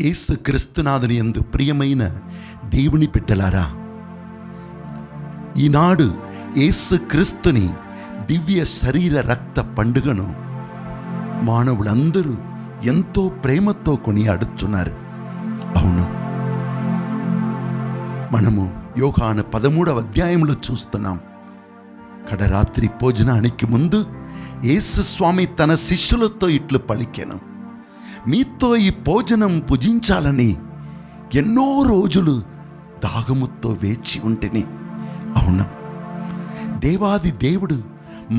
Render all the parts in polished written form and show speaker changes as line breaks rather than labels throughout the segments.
యేసు క్రీస్తునాథుని యందు ప్రియమైన దేవుని బిడ్డలారా, ఈనాడు యేసు క్రీస్తుని దివ్య శరీర రక్త పండుగను మానవులందరూ ఎంతో ప్రేమతో కొనియాడుతున్నారు. అవును, మనము యోహాను 13వ అధ్యాయంలో చూస్తున్నాం. కడరాత్రి భోజనానికి ముందు యేసు స్వామి తన శిష్యులతో ఇట్లు పలికెను, మీతో ఈ భోజనం భుజించాలని ఎన్నో రోజులు దాహముతో వేచి ఉంటిని. అవును, దేవాది దేవుడు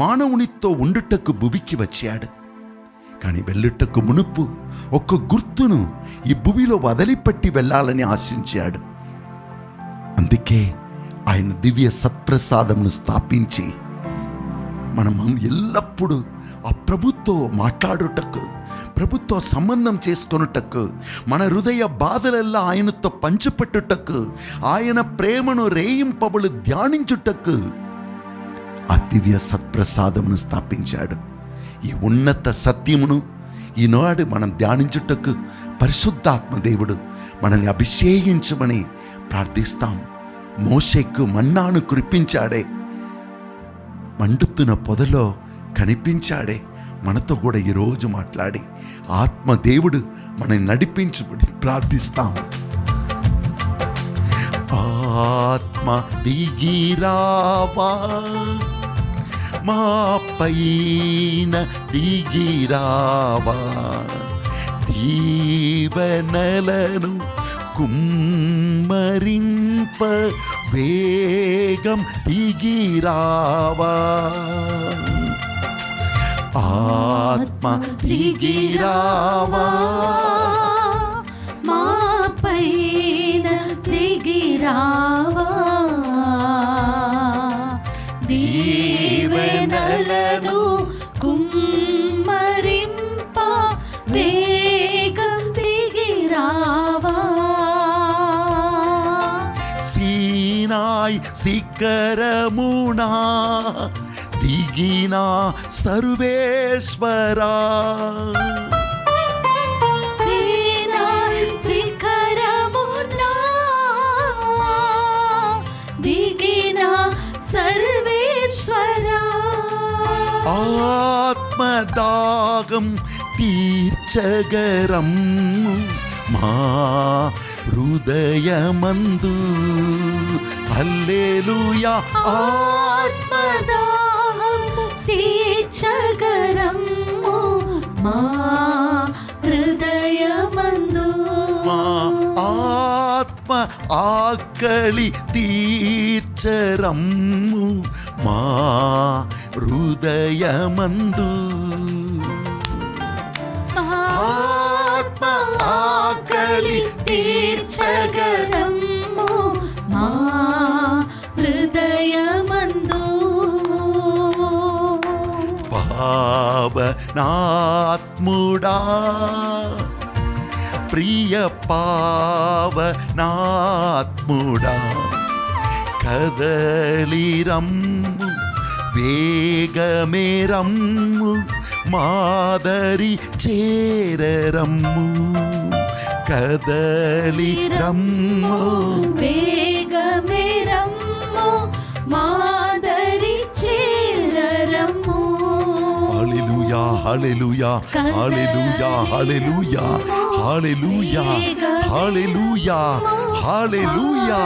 మానవునితో ఉండుటకు భూమికి వచ్చాడు. కానీ వెళ్ళుటకు మునుపు ఒక గుర్తును ఈ భూమిలో వదిలిపెట్టి వెళ్ళాలని ఆశించాడు. అందుకే ఆయన దివ్య సత్ప్రసాదమును స్థాపించి మనం ఎల్లప్పుడూ ఆ ప్రభుతో మాట్లాడుటకు, ప్రభుతో సంబంధం చేసుకొనుటకు, మన హృదయ బాధలెల్లా ఆయనతో పంచిపెట్టుటకు, ఆయన ప్రేమను రేయింపబలు ధ్యానించుటకు ఆ దివ్య సత్ప్రసాదమును స్థాపించాడు. ఈ ఉన్నత సత్యమును ఈనాడు మనం ధ్యానించుటకు పరిశుద్ధాత్మ దేవుడు మనల్ని అభిషేకించమని ప్రార్థిస్తాం. మోషేకు మన్నాను కురిపించాడే, మండుతున్న పొదలో కనిపించాడే, మనతో కూడా ఈరోజు మాట్లాడి ఆత్మదేవుడు మనల్ని నడిపించమని ప్రార్థిస్తాం. ఆత్మ దిగిరావా, మా పైన దిగిరావా, దీవెనలను కుమ్మరింప వేగం దిగిరావా, ఆత్మ దిగిరావా,
మా పైన దిగిరావా, దీవెనలను కుమ్మరింప వేగం దిగిరావా,
సీనాయ్ శిఖరమునా దిగినా సర్వేశ్వరా,
సీనాయ్ శిఖరమునా దిగినా సర్వేశ్వరా,
ఆత్మదాగం తీర్చగరం మా హృదయమందు. హల్లెలూయా,
ఆత్మదాహం తీర్చగరము మా హృదయమందు,
మా ఆత్మ ఆకలి తీర్చరమ్ము మా హృదయమందు.
ఆత్మ ఆకలి తీర్చగరము మా హృదయమందు,
పావనాత్ముడా ప్రియ పావనాత్ముడా, కదలిరమ్ము వేగమేరమ్ము మాదరి చేరరమ్ము, కదలిరమ్ము
వేగమేరమ్ము మాదరి చేరరమ్ము.
హల్లెలూయా, హల్లెలూయా, హల్లెలూయా, హల్లెలూయా, హల్లెలూయా, హల్లెలూయా, హల్లెలూయా,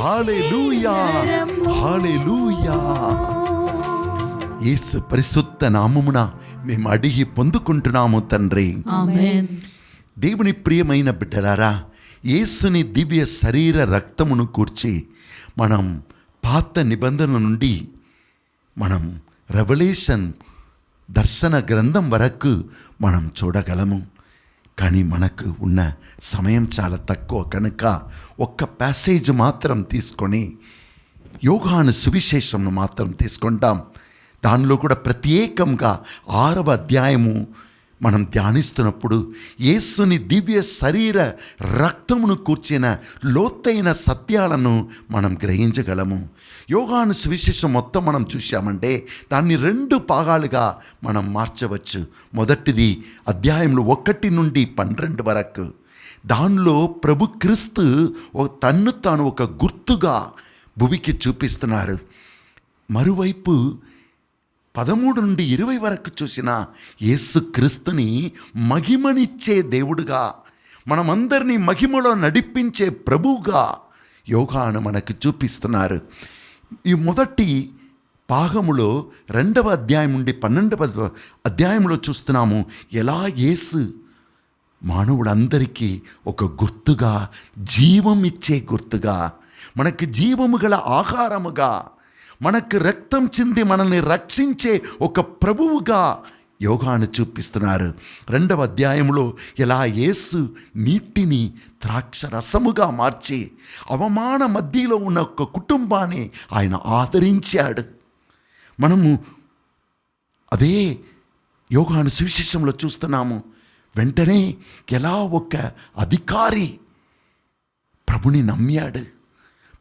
హల్లెలూయా, హల్లెలూయా. యేసు పరిశుద్ధ నామమున మేము అడిగి పొందుకుంటున్నాము తండ్రి,
ఆమేన్.
దేవుని ప్రియమైన బిడ్డలారా, యేసుని దివ్య శరీర రక్తమును కూర్చి మనం పాత నిబంధన నుండి మనం రెవల్యూషన్ దర్శన గ్రంథం వరకు మనం చూడగలము. కానీ మనకు ఉన్న సమయం చాలా తక్కువ కనుక ఒక్క ప్యాసేజ్ మాత్రం తీసుకొని యోహాను సువిశేషంను మాత్రం తీసుకుంటాం. దానిలో కూడా ప్రత్యేకంగా 6వ అధ్యాయము మనం ధ్యానిస్తున్నప్పుడు యేసుని దివ్య శరీర రక్తమును కూర్చిన లోతైన సత్యాలను మనం గ్రహించగలము. యోహాను సువిశేషం మొత్తం మనం చూశామంటే దాన్ని 2 భాగాలుగా మనం మార్చవచ్చు. మొదటిది అధ్యాయంలో 1 నుండి 12 వరకు, దానిలో ప్రభు క్రీస్తు తన్ను తాను ఒక గుర్తుగా భూమికి చూపిస్తున్నారు. మరోవైపు 13 నుండి 20 వరకు చూసిన యేసుక్రీస్తుని మహిమనిచ్చే దేవుడుగా, మనమందరినీ మహిమలో నడిపించే ప్రభువుగా యోహాను మనకు చూపిస్తున్నారు. ఈ మొదటి భాగములో 2వ అధ్యాయం నుండి 12వ అధ్యాయంలో చూస్తున్నాము ఎలా యేసు మానవులందరికీ ఒక గుర్తుగా, జీవం ఇచ్చే గుర్తుగా, మనకు జీవము గల ఆహారముగా, మనకు రక్తం చింది మనల్ని రక్షించే ఒక ప్రభువుగా యోహాను చూపిస్తున్నారు. 2వ అధ్యాయంలో ఎలా యేసు నీటిని ద్రాక్ష రసముగా మార్చి అవమాన మధ్యలో ఉన్న ఒక కుటుంబాన్ని ఆయన ఆదరించాడు. మనము అదే యోహాను సువిశేషంలో చూస్తున్నాము. వెంటనే ఎలా ఒక అధికారి ప్రభుని నమ్మాడు,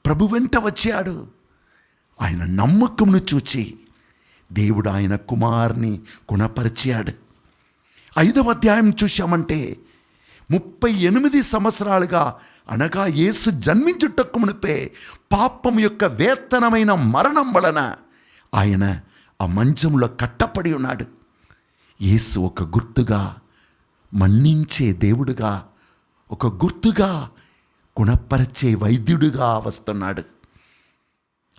ప్రభు వెంట వచ్చాడు. ఆయన నమ్మకమును చూచి దేవుడు ఆయన కుమారుని గుణపరిచాడు. 5వ అధ్యాయం చూశామంటే 38 సంవత్సరాలుగా, అనగా యేసు జన్మించుటకు మునిపే పాపం యొక్క వేతనమైన మరణం వలన ఆయన ఆ మంచంలో కట్టపడి ఉన్నాడు. యేసు ఒక గుర్తుగా, మన్నించే దేవుడుగా, ఒక గుర్తుగా, గుణపరిచే వైద్యుడిగా వస్తున్నాడు.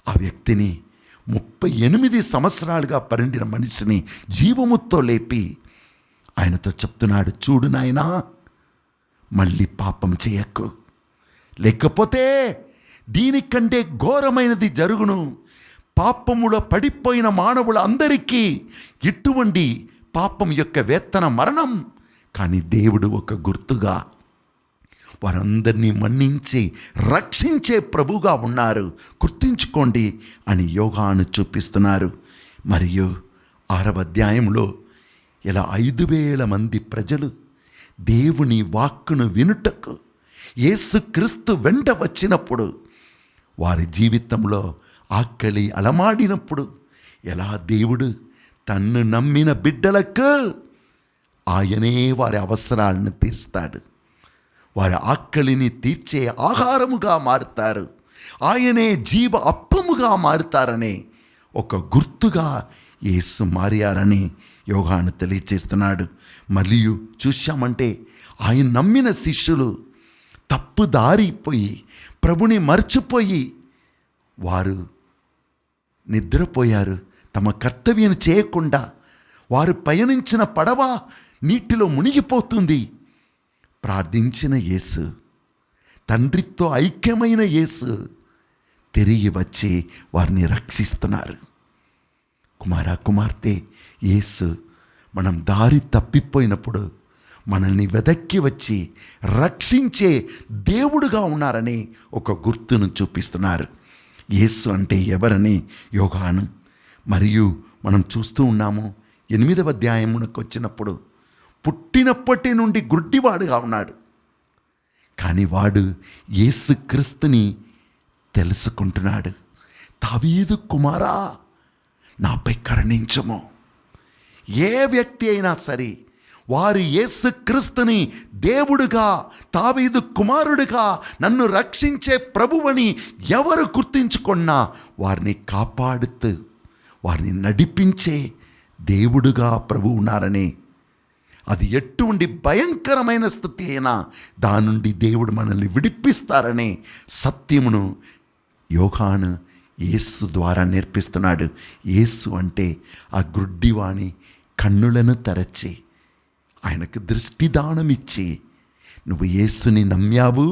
ఆ వ్యక్తిని 38 సంవత్సరాలుగా పరిండిన మనిషిని జీవముతో లేపి ఆయనతో చెప్తున్నాడు, చూడు నాయనా, మళ్ళీ పాపం చేయకు, లేకపోతే దీనికంటే ఘోరమైనది జరుగును. పాపములో పడిపోయిన మానవుల అందరికీ ఇటువంటి పాపం యొక్క వేతన మరణం. కానీ దేవుడు ఒక గుర్తుగా వారందరినీ మన్నించి రక్షించే ప్రభుగా ఉన్నారు, గుర్తించుకోండి అని యోహాను చూపిస్తున్నారు. మరియు 6వ అధ్యాయంలో ఇలా 5,000 మంది ప్రజలు దేవుని వాక్కును వినుటకు యేసుక్రీస్తు వెంట వచ్చినప్పుడు, వారి జీవితంలో ఆకలి అలమాడినప్పుడు ఎలా దేవుడు తన్ను నమ్మిన బిడ్డలకు ఆయనే వారి అవసరాలను తీర్స్తాడు, వారి ఆకలిని తీర్చే ఆహారముగా మారుతారు, ఆయనే జీవ అప్పముగా మారుతారనే ఒక గుర్తుగా యేసు మారారని యోహాను తెలియచేస్తున్నాడు. మరియు చూశామంటే ఆయన నమ్మిన శిష్యులు తప్పుదారిపోయి ప్రభుని మర్చిపోయి వారు నిద్రపోయారు. తమ కర్తవ్యం చేయకుండా వారు పయనించిన పడవ నీటిలో మునిగిపోతుంది. ప్రార్థించిన యేసు, తండ్రితో ఐక్యమైన యేసు తిరిగి వచ్చి వారిని రక్షిస్తున్నారు. కుమారా, కుమార్తె, యేసు మనం దారి తప్పిపోయినప్పుడు మనల్ని వెదక్కి వచ్చి రక్షించే దేవుడుగా ఉన్నారని ఒక గుర్తును చూపిస్తున్నారు. యేసు అంటే ఎవరని యోహాను. మరియు మనం చూస్తూ ఉన్నాము 8వ అధ్యాయమునకు వచ్చినప్పుడు పుట్టినప్పటి నుండి గుడ్డివాడుగా ఉన్నాడు. కానీ వాడు యేసుక్రీస్తుని తెలుసుకుంటున్నాడు. దావీదు కుమారా, నాపై కరుణించుము. ఏ వ్యక్తి అయినా సరే వారు యేసుక్రీస్తుని దేవుడుగా, దావీదు కుమారుడిగా, నన్ను రక్షించే ప్రభువని ఎవరు గుర్తించుకున్నా వారిని కాపాడుతూ వారిని నడిపించే దేవుడుగా ప్రభు ఉన్నారని, అది ఎటువంటి భయంకరమైన స్థితి అయినా దాని నుండి దేవుడు మనల్ని విడిపిస్తారనే సత్యమును యోహాను యేసు ద్వారా నేర్పిస్తున్నాడు. యేసు అంటే ఆ గుడ్డివాణి కన్నులను తెరచి ఆయనకు దృష్టిదానం ఇచ్చి, నువ్వు యేసుని నమ్మావు,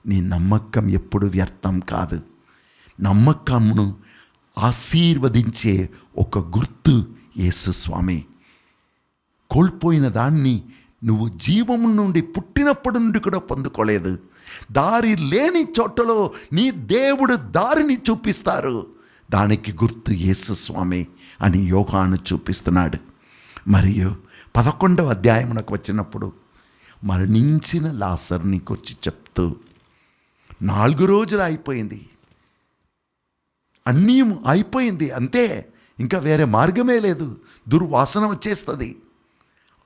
నీ నమ్మకం ఎప్పుడు వ్యర్థం కాదు. నమ్మకమును ఆశీర్వదించే ఒక గుర్తు యేసు స్వామి. కోల్పోయిన దాన్ని నువ్వు జీవము నుండి పుట్టినప్పటి నుండి కూడా పొందుకోలేదు. దారి లేని చోటలో నీ దేవుడు దారిని చూపిస్తారు. దానికి గుర్తు యేసు స్వామి అని యోహాను చూపిస్తున్నాడు. మరియు 11వ అధ్యాయమునకు వచ్చినప్పుడు మరణించిన లాజరుని గురించి చెప్తూ, 4 రోజులు అయిపోయింది, అన్నీ అయిపోయింది, అంతే, ఇంకా వేరే మార్గమే లేదు, దుర్వాసన వచ్చేస్తుంది.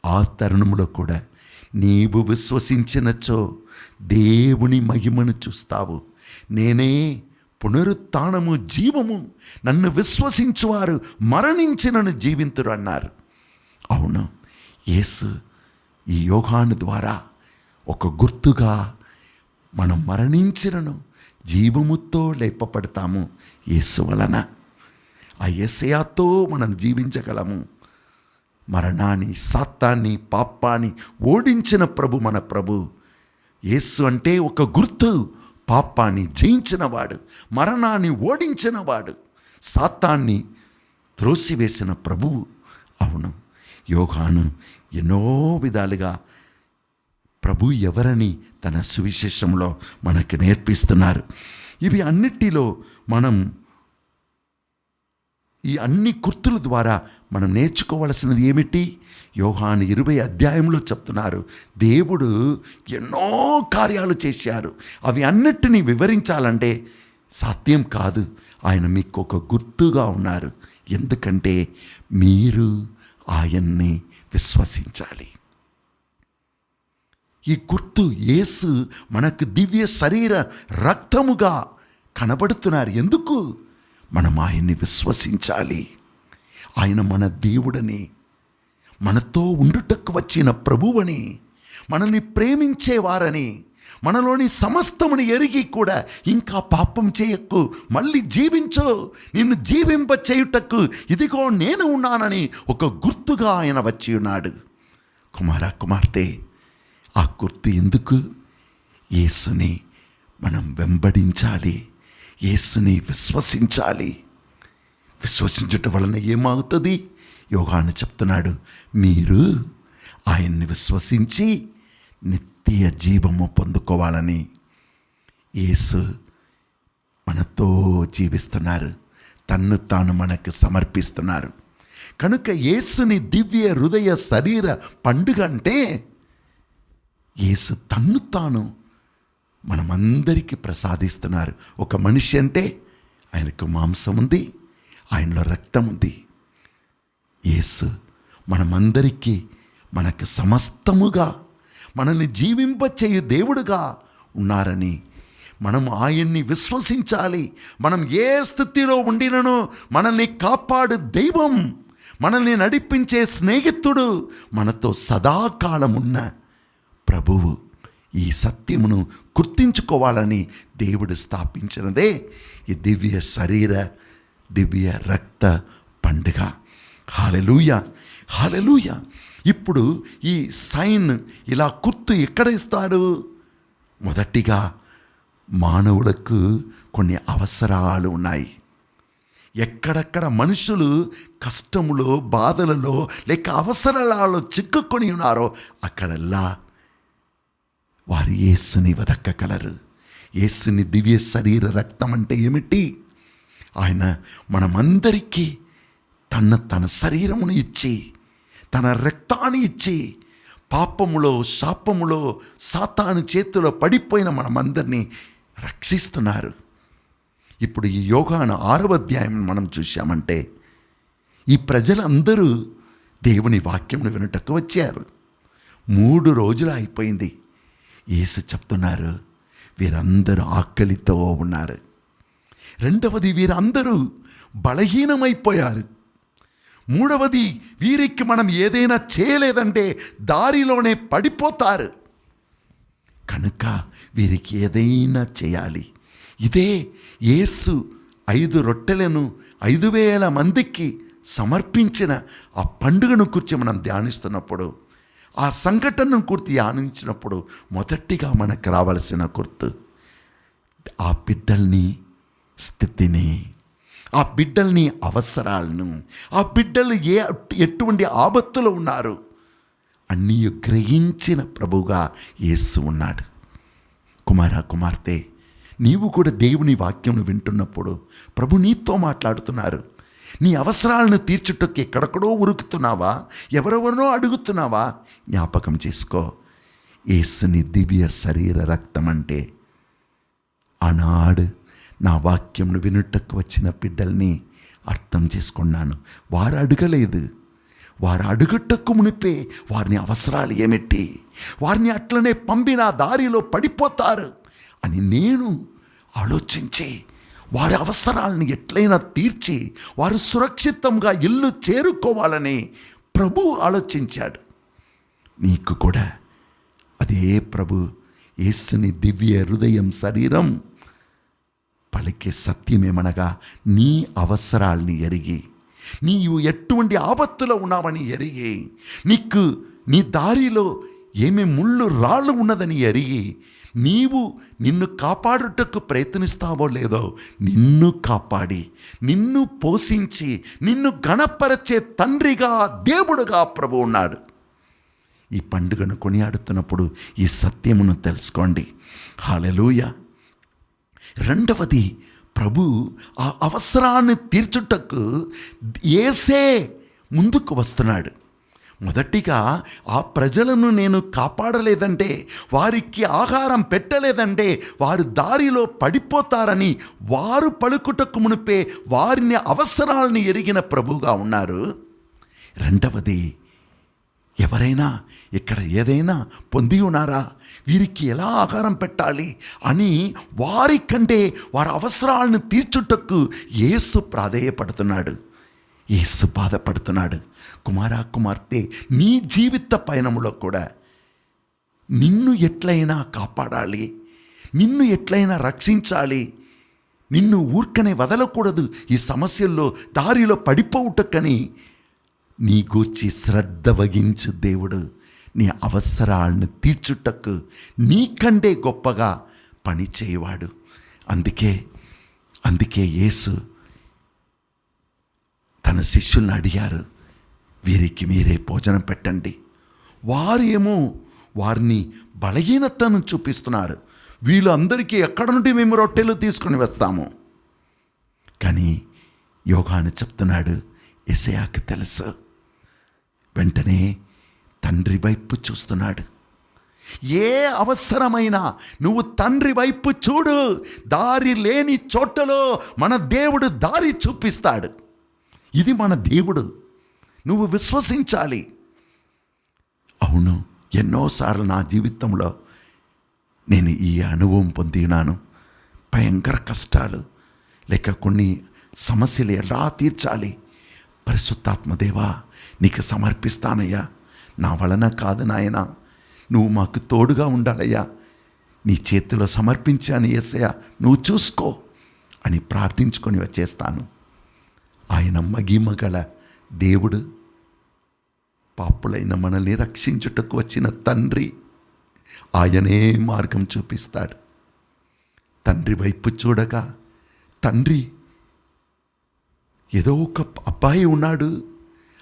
ఆ తరుణంలో కూడా నీవు విశ్వసించినచో దేవుని మహిమను చూస్తావు. నేనే పునరుత్థానము జీవము, నన్ను విశ్వసించువారు మరణించినను జీవింతురు అన్నారు. అవును, యేసు ఈ యోహాను ద్వారా ఒక గుర్తుగా మనం మరణించినను జీవముతో లేపబడతాము. యేసు వలన ఆ యేసయ్యతో మనం జీవించగలము. మరణాన్ని, సాతాన్ని, పాపాన్ని ఓడించిన ప్రభు మన ప్రభు. యేసు అంటే ఒక గుర్తు. పాపాన్ని జయించినవాడు, మరణాన్ని ఓడించినవాడు, సాతాన్ని త్రోసివేసిన ప్రభువు. అవును, యోహాను ఎన్నో విధాలుగా ప్రభు ఎవరని తన సువిశేషంలో మనకు నేర్పిస్తున్నారు. ఇవి అన్నిటిలో మనం ఈ అన్ని గుర్తుల ద్వారా మనం నేర్చుకోవలసినది ఏమిటి? యోహాను 20 అధ్యాయంలో చెప్తున్నారు, దేవుడు ఎన్నో కార్యాలు చేశారు. అవి అన్నిటినీ వివరించాలంటే సాధ్యం కాదు. ఆయన మీకు ఒక గుర్తుగా ఉన్నారు. ఎందుకంటే మీరు ఆయన్ని విశ్వసించాలి. ఈ గుర్తు యేసు మనకు దివ్య శరీర రక్తముగా కనబడుతున్నారు. ఎందుకు? మనం ఆయన్ని విశ్వసించాలి. ఆయన మన దేవుడని, మనతో ఉండుటకు వచ్చిన ప్రభువని, మనల్ని ప్రేమించేవారని, మనలోని సమస్తముని ఎరిగి కూడా ఇంకా పాపం చేయకు, మళ్ళీ జీవించు, నిన్ను జీవింప చేయుటకు ఇదిగో నేను ఉన్నానని ఒక గుర్తుగా ఆయన వచ్చి ఉన్నాడు. కుమార కుమార్తె, ఆ గుర్తు ఎందుకు? యేసుని మనం వెంబడించాలి, యేసుని విశ్వసించాలి. విశ్వసించుట వలన ఏమవుతుంది? యోహాను చెప్తున్నాడు, మీరు ఆయన్ని విశ్వసించి నిత్య జీవము పొందుకోవాలని. యేసు మనతో జీవిస్తున్నారు, తన్ను తాను మనకు సమర్పిస్తున్నారు. కనుక యేసుని దివ్య హృదయ శరీర పండుగ అంటే యేసు తన్ను తాను మనమందరికీ ప్రసాదిస్తున్నారు. ఒక మనిషి అంటే ఆయనకు మాంసం ఉంది, ఆయనలో రక్తం ఉంది. యేసు మనమందరికీ మనకు సమస్తముగా మనల్ని జీవింపచేయు దేవుడుగా ఉన్నారని మనం ఆయన్ని విశ్వసించాలి. మనం ఏ స్థితిలో ఉండినను మనల్ని కాపాడు దైవం, మనల్ని నడిపించే స్నేహితుడు, మనతో సదాకాలం ఉన్న ప్రభువు. ఈ సత్యమును గుర్తించుకోవాలని దేవుడు స్థాపించినదే ఈ దివ్య శరీర దివ్య రక్త పండుగ. హల్లెలూయా, హల్లెలూయా. ఇప్పుడు ఈ సైన్, ఇలా గుర్తు ఎక్కడ ఇస్తారు? మొదటిగా మానవులకు కొన్ని అవసరాలు ఉన్నాయి. ఎక్కడెక్కడ మనుషులు కష్టములో, బాధలలో లేక అవసరాలలో చిక్కుకొని ఉన్నారో అక్కడల్లా వారు యేసుని వెదక్కగలరు. యేసుని దివ్య శరీర రక్తం అంటే ఏమిటి? ఆయన మనమందరికీ తన శరీరమును ఇచ్చి, తన రక్తాన్ని ఇచ్చి, పాపములో, శాపములో, సాతాను చేతిలో పడిపోయిన మనమందరినీ రక్షిస్తున్నారు. ఇప్పుడు ఈ యోహాను 6వ అధ్యాయం మనం చూశామంటే ఈ ప్రజలందరూ దేవుని వాక్యమును వినుటకు వచ్చారు. 3 రోజులు అయిపోయింది. యేసు చెప్తున్నారు, వీరందరూ ఆకలితో ఉన్నారు. రెండవది, వీరందరూ బలహీనమైపోయారు. మూడవది, వీరికి మనం ఏదైనా చేయలేదంటే దారిలోనే పడిపోతారు. కనుక వీరికి ఏదైనా చేయాలి. ఇదే యేసు 5 రొట్టెలను 5,000 మందికి సమర్పించిన ఆ పండుగను గురించి మనం ధ్యానిస్తున్నప్పుడు, ఆ సంఘటనను గురించి ధ్యానించినప్పుడు మొదటిగా మనకు రావాల్సిన గుర్తు ఆ బిడ్డల్ని స్థితిని, ఆ బిడ్డల్ని అవసరాలను, ఆ బిడ్డలు ఎటువంటి ఆపత్తులో ఉన్నారు అన్నీ గ్రహించిన ప్రభువుగా యేసు ఉన్నాడు. కుమార కుమార్తె, నీవు కూడా దేవుని వాక్యంను వింటున్నప్పుడు ప్రభు నీతో మాట్లాడుతున్నారు. నీ అవసరాలను తీర్చుటకు ఎక్కడెక్కడో ఉరుకుతున్నావా, ఎవరెవరినో అడుగుతున్నావా? జ్ఞాపకం చేసుకో, యేసుని దివ్య శరీర రక్తం అంటే ఆనాడు నా వాక్యంను వినుటకు వచ్చిన బిడ్డల్ని అర్థం చేసుకున్నాను. వారు అడగలేదు, వారు అడుగట్టకు మునిపే వారిని అవసరాలు ఏమిటి, వారిని అట్లనే పంపిన దారిలో పడిపోతారు అని నేను ఆలోచించి వారి అవసరాలను ఎట్లయినా తీర్చి వారు సురక్షితంగా ఇల్లు చేరుకోవాలని ప్రభు ఆలోచించాడు. నీకు కూడా అదే ప్రభు యేసుని దివ్య హృదయం శరీరం పలికే సత్యమేమనగా, నీ అవసరాల్ని ఎరిగి, నీవు ఎటువంటి ఆపత్తులో ఉన్నావని ఎరిగి, నీకు నీ దారిలో ఏమి ముళ్ళు రాళ్ళు ఉన్నదని ఎరిగి, నిన్ను కాపాడుటకు ప్రయత్నిస్తావో లేదో నిన్ను కాపాడి నిన్ను పోషించి నిన్ను గణపరచే తండ్రిగా దేవుడుగా ప్రభు ఉన్నాడు. ఈ పండుగను కొనియాడుతున్నప్పుడు ఈ సత్యమును తెలుసుకోండి. హల్లెలూయా. రెండవది, ప్రభు ఆ అవసరాన్ని తీర్చుటకు యేసే ముందుకు వస్తున్నాడు. మొదటిగా ఆ ప్రజలను నేను కాపాడలేదంటే, వారికి ఆహారం పెట్టలేదంటే వారు దారిలో పడిపోతారని వారు పలుకుటకు మునిపే వారిని అవసరాలని ఎరిగిన ప్రభువుగా ఉన్నారు. రెండవది, ఎవరైనా ఇక్కడ ఏదైనా పొంది ఉన్నారా, వీరికి ఎలా ఆహారం పెట్టాలి అని వారికంటే వారి అవసరాలను తీర్చుటకు యేసు ప్రాధేయపడుతున్నాడు, యేసు బాధపడుతున్నాడు. కుమారా కుమార్తె, నీ జీవిత పయనంలో కూడా నిన్ను ఎట్లయినా కాపాడాలి, నిన్ను ఎట్లయినా రక్షించాలి, నిన్ను ఊర్కనే వదలకూడదు, ఈ సమస్యల్లో దారిలో పడిపోవుటకని నీ గూర్చి శ్రద్ధ వహించు దేవుడు నీ అవసరాలను తీర్చుటకు నీకంటే గొప్పగా పని చేయవాడు. అందుకే యేసు తన శిష్యుల్ని అడిగారు, వీరికి మీరే భోజనం పెట్టండి. వారు ఏమో వారిని బలహీనతను చూపిస్తున్నారు, వీళ్ళందరికీ ఎక్కడ నుండి మేము రొట్టెలు తీసుకుని వస్తాము. కానీ యోహాను చెప్తున్నాడు, యెషయాకు తెలుసు. వెంటనే తండ్రి వైపు చూస్తున్నాడు. ఏ అవసరమైనా నువ్వు తండ్రి వైపు చూడు, దారి లేని చోటలో మన దేవుడు దారి చూపిస్తాడు. ఇది మన దేవుడు, నువ్వు విశ్వసించాలి. అవును, ఎన్నోసార్లు నా జీవితంలో నేను ఈ అనుభవం పొందినాను. భయంకర కష్టాలు లేక కొన్ని సమస్యలు ఎలా తీర్చాలి, పరిశుద్ధాత్మదేవా నీకు సమర్పిస్తానయ్యా, నా వలన కాదు నాయనా, నువ్వు మాకు తోడుగా ఉండాలయ్యా, నీ చేతిలో సమర్పించాను యేసయ్యా, నువ్వు చూసుకో అని ప్రార్థించుకొని వచ్చేస్తాను. ఆయన మహిమగల దేవుడు, పాపులైన మనల్ని రక్షించుటకు వచ్చిన తండ్రి, ఆయనే మార్గం చూపిస్తాడు. తండ్రి వైపు చూడగా, తండ్రి ఏదో ఒక అబ్బాయి ఉన్నాడు,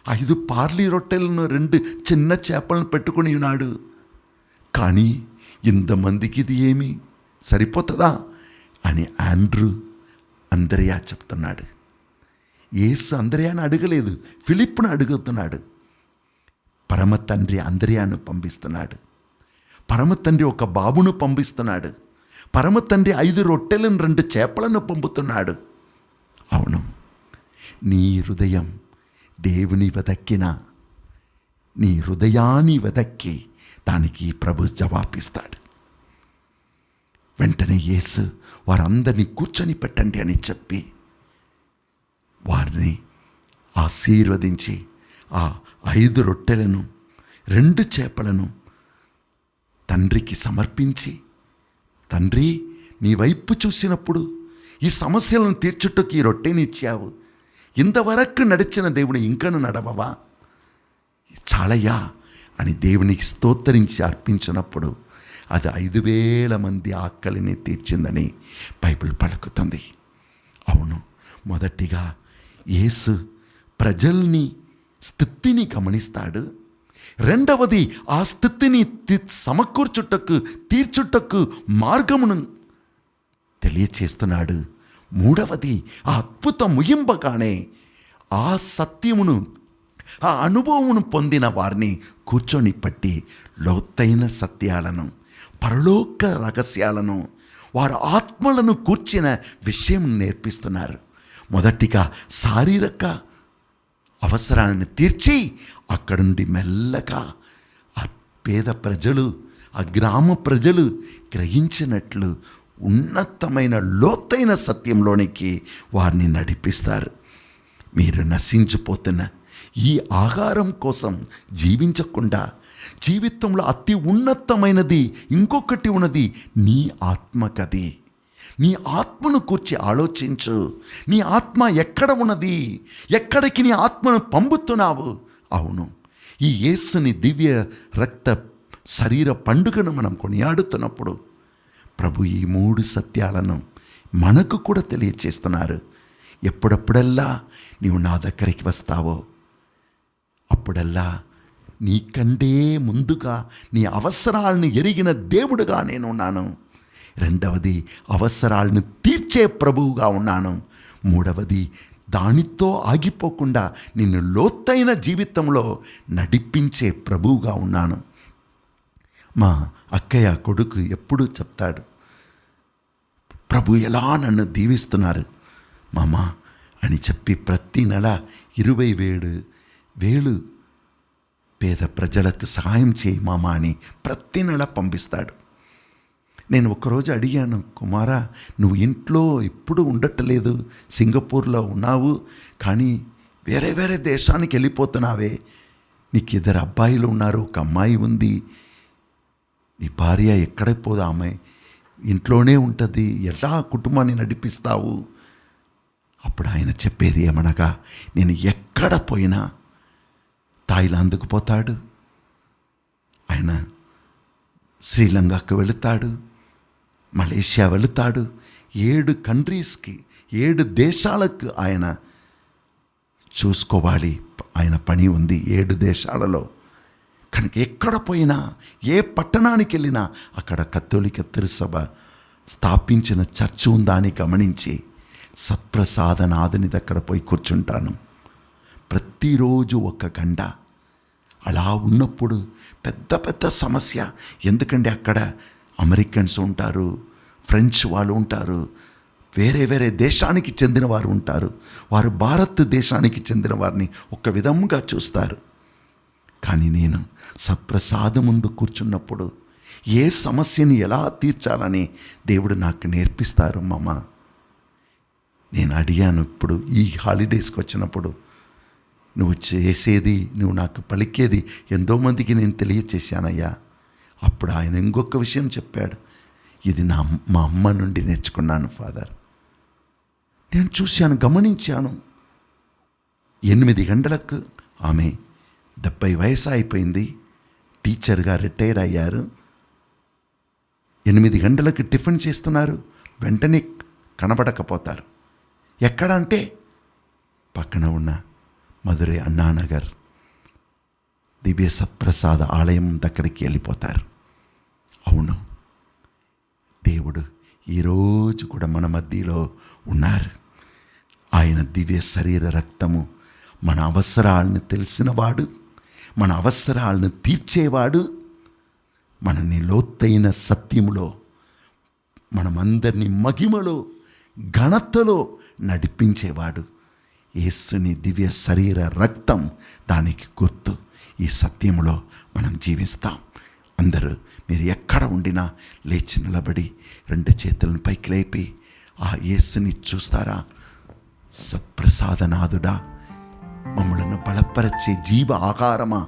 5 పార్లీ రొట్టెలను 2 చిన్న చేపలను పెట్టుకుని ఉన్నాడు, కానీ ఇంతమందికి ఇది ఏమి సరిపోతుందా అని ఆండ్రూ అంద్రయా చెప్తున్నాడు. యేసు అంద్రయాను అడగలేదు, ఫిలిప్పును అడుగుతున్నాడు. పరమ తండ్రి అంద్రయాను పంపిస్తున్నాడు, పరమ తండ్రి ఒక బాబును పంపిస్తున్నాడు, పరమ తండ్రి 5 రొట్టెలను 2 చేపలను పంపుతున్నాడు. అవును, నీ హృదయం దేవుని వెదక్కిన, నీ హృదయాన్ని వెదక్కి దానికి ప్రభు జవాబిస్తాడు. వెంటనే యేసు వారందరినీ కూర్చొని పెట్టండి అని చెప్పి వారిని ఆశీర్వదించి ఆ 5 రొట్టెలను 2 చేపలను తండ్రికి సమర్పించి, తండ్రి నీ వైపు చూసినప్పుడు ఈ సమస్యలను తీర్చుటకు ఈ రొట్టెని ఇచ్చావు, ఇంతవరకు నడిచిన దేవుని ఇంకను నడవవా, చాలయ్యా అని దేవునికి స్తోత్రించి అర్పించినప్పుడు అది 5,000 మంది ఆకలిని తీర్చిందని బైబిల్ పలుకుతుంది. అవును, మొదటిగా యేసు ప్రజల్ని స్థితిని గమనిస్తాడు. రెండవది ఆ స్థితిని సమకూర్చుటకు తీర్చుటకు మార్గమును తెలియచేస్తున్నాడు. మూడవది ఆ అద్భుతం ముగింపగానే ఆ సత్యమును, ఆ అనుభవమును పొందిన వారిని కూర్చొని పట్టి లోతైన సత్యాలను, పరలోక రహస్యాలను, వారి ఆత్మలను కూర్చిన విషయం నేర్పిస్తున్నారు. మొదటిగా శారీరక అవసరాలను తీర్చి అక్కడి నుండి మెల్లగా ఆ పేద ప్రజలు, ఆ గ్రామ ప్రజలు గ్రహించినట్లు ఉన్నతమైన లోతైన సత్యంలోనికి వారిని నడిపిస్తారు. మీరు నశించిపోతున్న ఈ ఆహారం కోసం జీవించకుండా జీవితంలో అతి ఉన్నతమైనది ఇంకొకటి ఉన్నది, నీ ఆత్మకది. నీ ఆత్మను కూర్చి ఆలోచించు. నీ ఆత్మ ఎక్కడ ఉన్నది? ఎక్కడికి నీ ఆత్మను పంపుతున్నావు? అవును, ఈ యేసుని దివ్య రక్త శరీర పండుగను మనం కొనియాడుతున్నప్పుడు ప్రభు ఈ 3 సత్యాలను మనకు కూడా తెలియచేస్తున్నారు. ఎప్పుడప్పుడల్లా నీవు నా దగ్గరికి వస్తావో అప్పుడల్లా నీకంటే ముందుగా నీ అవసరాలను ఎరిగిన దేవుడుగా నేను ఉన్నాను. రెండవది, అవసరాలను తీర్చే ప్రభువుగా ఉన్నాను. మూడవది, దానితో ఆగిపోకుండా నిన్ను లోతైన జీవితంలో నడిపించే ప్రభువుగా ఉన్నాను. మా అక్కయ్య కొడుకు ఎప్పుడూ చెప్తాడు, ప్రభు ఎలా నన్ను దీవిస్తున్నారు మామా అని చెప్పి ప్రతి నెల 27,000 పేద ప్రజలకు సహాయం చేయి మామా అని ప్రతి నెల పంపిస్తాడు. నేను ఒకరోజు అడిగాను, కుమారా నువ్వు ఇంట్లో ఇప్పుడు ఉండట్లేదు, సింగపూర్లో ఉన్నావు, కానీ వేరే వేరే దేశానికి వెళ్ళిపోతున్నావే, నీకు 2 అబ్బాయిలు ఉన్నారు, ఒక అమ్మాయి ఉంది, నీ భార్య ఎక్కడికి పోదు, ఆమె ఇంట్లోనే ఉంటుంది, ఎలా కుటుంబాన్ని నడిపిస్తావు? అప్పుడు ఆయన చెప్పేది ఏమనగా, నేను ఎక్కడ పోయినా థాయిలాండ్కు పోతాడు, ఆయన శ్రీలంకకు వెళుతాడు, మలేషియా వెళుతాడు, 7 కంట్రీస్కి 7 దేశాలకు ఆయన చూసుకోవాలి, ఆయన పని ఉంది 7 దేశాలలో. కనుక ఎక్కడ పోయినా, ఏ పట్టణానికి వెళ్ళినా అక్కడ కథోలిక తిరుసభ స్థాపించిన చర్చ్ ఉందా అని గమనించి సత్ప్రసాదనాథుని దగ్గర పోయి కూర్చుంటాను. ప్రతిరోజు 1 గంట. అలా ఉన్నప్పుడు పెద్ద పెద్ద సమస్య, ఎందుకంటే అక్కడ అమెరికన్స్ ఉంటారు, ఫ్రెంచ్ వాళ్ళు ఉంటారు, వేరే వేరే దేశానికి చెందిన వారు ఉంటారు. వారు భారతదేశానికి చెందిన వారిని ఒక విధంగా చూస్తారు. కానీ నేను సత్ప్రసాదం ముందు కూర్చున్నప్పుడు ఏ సమస్యని ఎలా తీర్చాలని దేవుడు నాకు నేర్పిస్తారు మామ. నేను అడిగాను, ఇప్పుడు ఈ హాలిడేస్కి వచ్చినప్పుడు నువ్వు చేసేది, నువ్వు నాకు పలికేది ఎంతోమందికి నేను తెలియచేశానయ్యా. అప్పుడు ఆయన ఇంకొక విషయం చెప్పాడు, ఇది మా అమ్మ నుండి నేర్చుకున్నాను ఫాదర్. నేను చూశాను, గమనించాను. 8 గంటలకు ఆమె 70 వయసు అయిపోయింది, టీచర్గా రిటైర్ అయ్యారు. 8 గంటలకు టిఫిన్ చేస్తున్నారు, వెంటనే కనబడకపోతారు. ఎక్కడ అంటే పక్కన ఉన్న మధురై అన్నానగర్ దివ్య సత్ప్రసాద ఆలయం దగ్గరికి వెళ్ళిపోతారు. అవును, దేవుడు ఈరోజు కూడా మన మధ్యలో ఉన్నారు. ఆయన దివ్య శరీర రక్తము మన అవసరాలను తెలిసినవాడు, మన అవసరాలను తీర్చేవాడు, మనని లోతైన సత్యములో, మనమందరినీ మహిమలో, ఘనతలో నడిపించేవాడు. యేసుని దివ్య శరీర రక్తం దానికి గుర్తు. ఈ సత్యములో మనం జీవిస్తాం. అందరూ మీరు ఎక్కడ ఉండినా లేచి నిలబడి 2 చేతులను పైకి లేపి ఆ యేసుని చూస్తారా? సత్ప్రసాదనాథుడా, మమ్మలను బలపరచే జీవ ఆకారమా,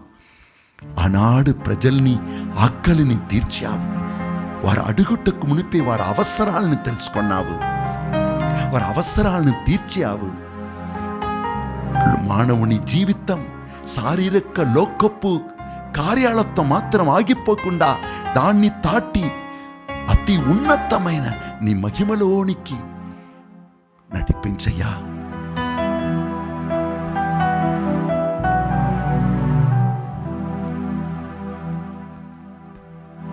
ఆనాడు ప్రజల్ని ఆకలిని తీర్చావు. వారు అడుగుటకు మునిపే వారి అవసరాలను తెలుసుకున్నావు, వారి అవసరాలను తీర్చావు. మానవుని జీవితం శారీరక లోకపు కార్యాలతో మాత్రం ఆగిపోకుండా దాన్ని దాటి అతి ఉన్నతమైన నీ మహిమలోనికి నడిపించయ్యా.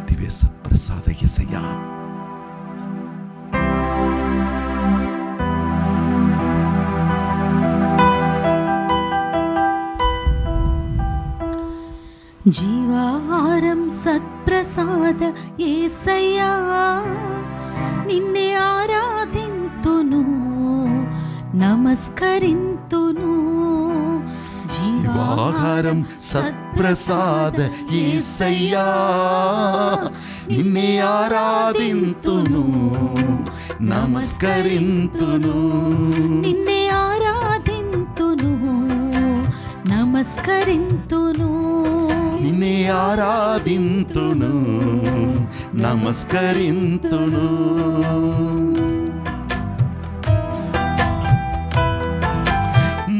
దివ్య సత్ప్రసాద యేసయ్యా,
జీవాహారం సత్ప్రసాద యేసయ్యా, నిన్నే ఆరాధింతును, నమస్కరింతును.
జీవాహారం సత్ప్రసాద యేసయ్యా నిన్నే ఆరాధింతును నమస్కరింతును
నిన్నే ఆరాధింతును నమస్కరింతును
నిన్నే ఆరాధింతును నమస్కరింతును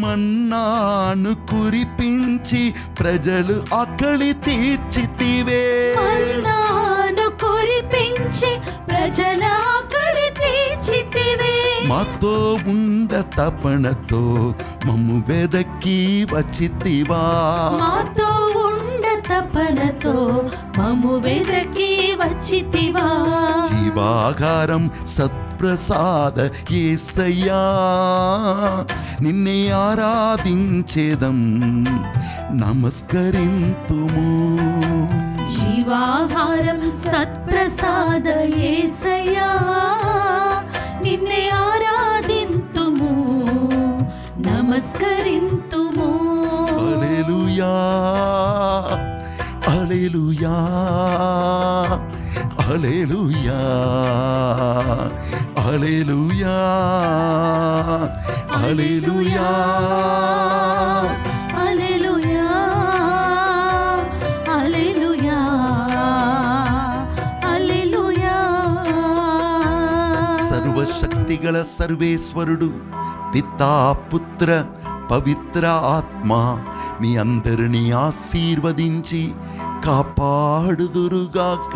మన్నాను కురిపించి ప్రజలు ఆకలి తీర్చితివే
మన్నాను కురిపించి ప్రజల ఆకలి తీర్చితివే
మాతో ఉండ తపనతో మమ్ము వెదకి వచ్చితివా
మాతో ఉండ తపనతో మమ్ము వెదకి వచ్చితివా
జీవాహారం సత్ప్రసాద యేసయ్యా నిన్నే ఆరాధించేదం నమస్కరింతుము
జీవాహారం సత్ప్రసాద యేసయ్యా నిన్నే ఆరాధింతుము నమస్కరింతుము
హల్లెలూయా హల్లెలూయా హల్లెలూయా హల్లెలూయా హల్లెలూయా
హల్లెలూయా హల్లెలూయా హల్లెలూయా
సర్వశక్తిగల సర్వేశ్వరుడు పితా పుత్ర పవిత్ర ఆత్మ మీ అందరినీ ఆశీర్వదించి కాపాడుదురుగాక